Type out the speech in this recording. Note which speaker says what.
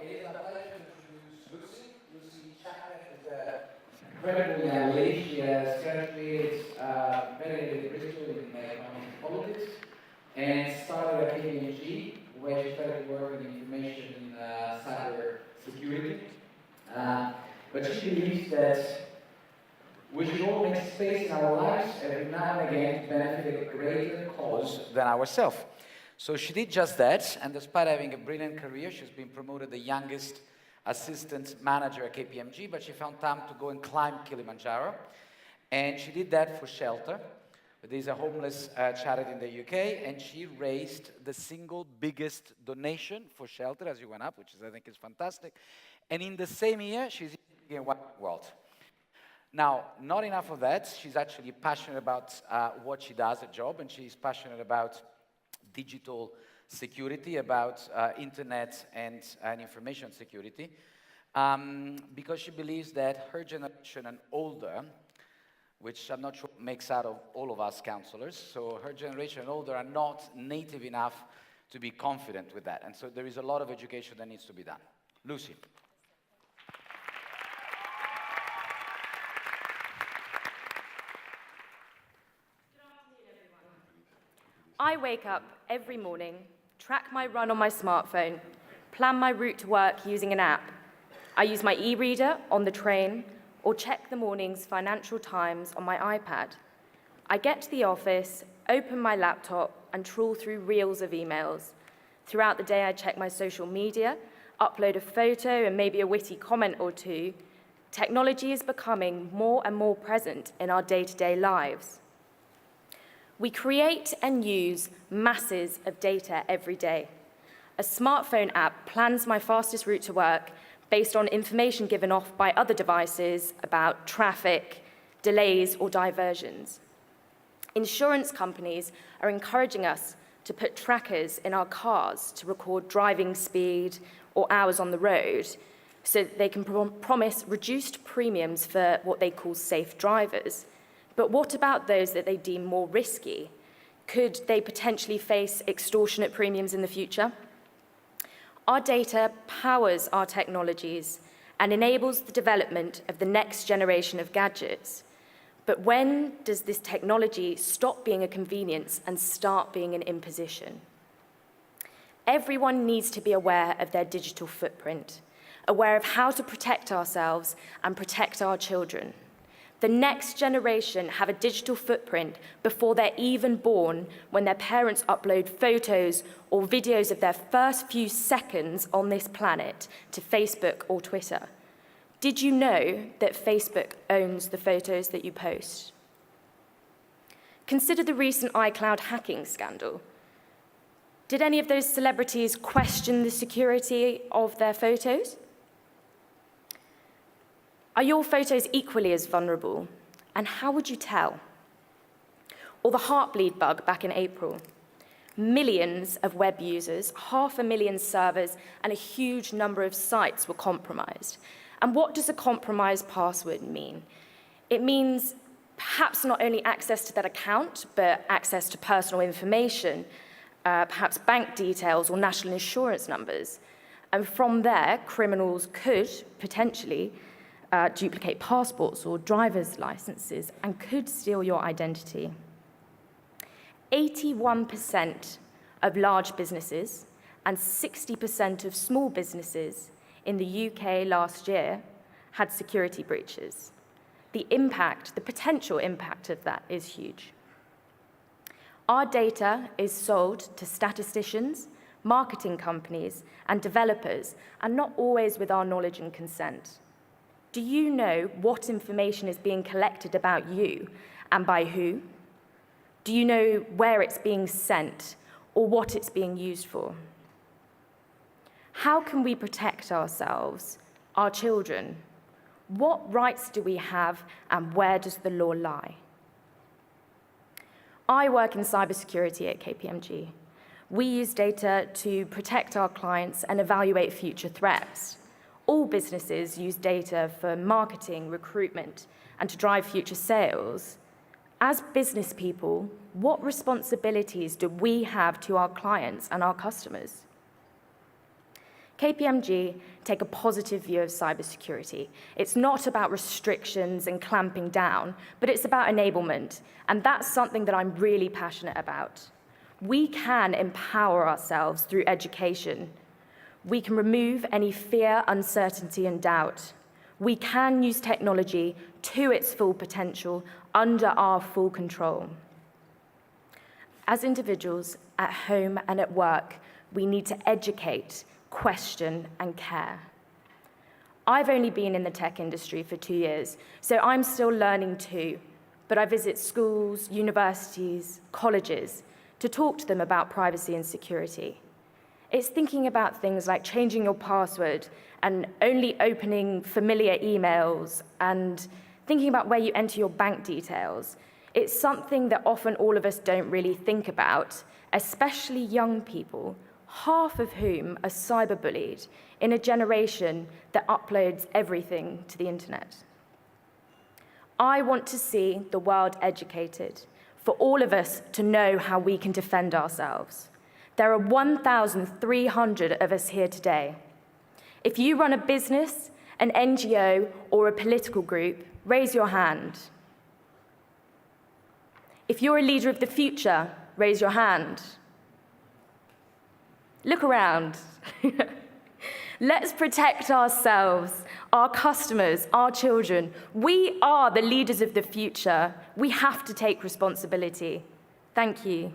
Speaker 1: It is a pleasure to introduce Lucy. Lucy Chaplin is an incredible young lady. She has graduated very recently in economics and politics and started at KPMG, where she started working in information in cyber security. But she believes that we should all make space in our lives every now and again to benefit a greater cause than ourselves. So she did just that, and despite having a brilliant career, she's been promoted the youngest assistant manager at KPMG, but she found time to go and climb Kilimanjaro. And she did that for Shelter. There's a homeless charity in the UK, and she raised the single biggest donation for Shelter as you went up, which is, I think, is fantastic. And in the same year, she's in One World. Now, not enough of that, she's actually passionate about what she does, a job, and she's passionate about digital security, about internet and information security, because she believes that her generation and older, which I'm not sure makes out of all of us counselors, so her generation and older are not native enough to be confident with that. And so there is a lot of education that needs to be done. Lucy.
Speaker 2: I wake up every morning, track my run on my smartphone, plan my route to work using an app. I use my e-reader on the train or check the morning's Financial Times on my iPad. I get to the office, open my laptop, and trawl through reels of emails. Throughout the day, I check my social media, upload a photo and maybe a witty comment or two. Technology is becoming more and more present in our day-to-day lives. We create and use masses of data every day. A smartphone app plans my fastest route to work based on information given off by other devices about traffic, delays, or diversions. Insurance companies are encouraging us to put trackers in our cars to record driving speed or hours on the road so that they can promise reduced premiums for what they call safe drivers. But what about those that they deem more risky? Could they potentially face extortionate premiums in the future? Our data powers our technologies and enables the development of the next generation of gadgets. But when does this technology stop being a convenience and start being an imposition? Everyone needs to be aware of their digital footprint, aware of how to protect ourselves and protect our children. The next generation have a digital footprint before they're even born, when their parents upload photos or videos of their first few seconds on this planet to Facebook or Twitter. Did you know that Facebook owns the photos that you post? Consider the recent iCloud hacking scandal. Did any of those celebrities question the security of their photos? Are your photos equally as vulnerable? And how would you tell? Or the Heartbleed bug back in April. Millions of web users, 500,000 servers, and a huge number of sites were compromised. And what does a compromised password mean? It means perhaps not only access to that account, but access to personal information, perhaps bank details or national insurance numbers. And from there, criminals could potentially duplicate passports or driver's licenses and could steal your identity. 81% of large businesses and 60% of small businesses in the UK last year had security breaches. The potential impact of that is huge. Our data is sold to statisticians, marketing companies, and developers, and not always with our knowledge and consent. Do you know what information is being collected about you and by who? Do you know where it's being sent or what it's being used for? How can we protect ourselves, our children? What rights do we have and where does the law lie? I work in cybersecurity at KPMG. We use data to protect our clients and evaluate future threats. All businesses use data for marketing, recruitment, and to drive future sales. As business people, what responsibilities do we have to our clients and our customers? KPMG take a positive view of cybersecurity. It's not about restrictions and clamping down, but it's about enablement, and that's something that I'm really passionate about. We can empower ourselves through education. We can remove any fear, uncertainty, and doubt. We can use technology to its full potential under our full control. As individuals, at home and at work, we need to educate, question, and care. I've only been in the tech industry for 2 years, so I'm still learning too, but I visit schools, universities, colleges to talk to them about privacy and security. It's thinking about things like changing your password and only opening familiar emails and thinking about where you enter your bank details. It's something that often all of us don't really think about, especially young people, half of whom are cyberbullied in a generation that uploads everything to the internet. I want to see the world educated, for all of us to know how we can defend ourselves. There are 1,300 of us here today. If you run a business, an NGO, or a political group, raise your hand. If you're a leader of the future, raise your hand. Look around. Let's protect ourselves, our customers, our children. We are the leaders of the future. We have to take responsibility. Thank you.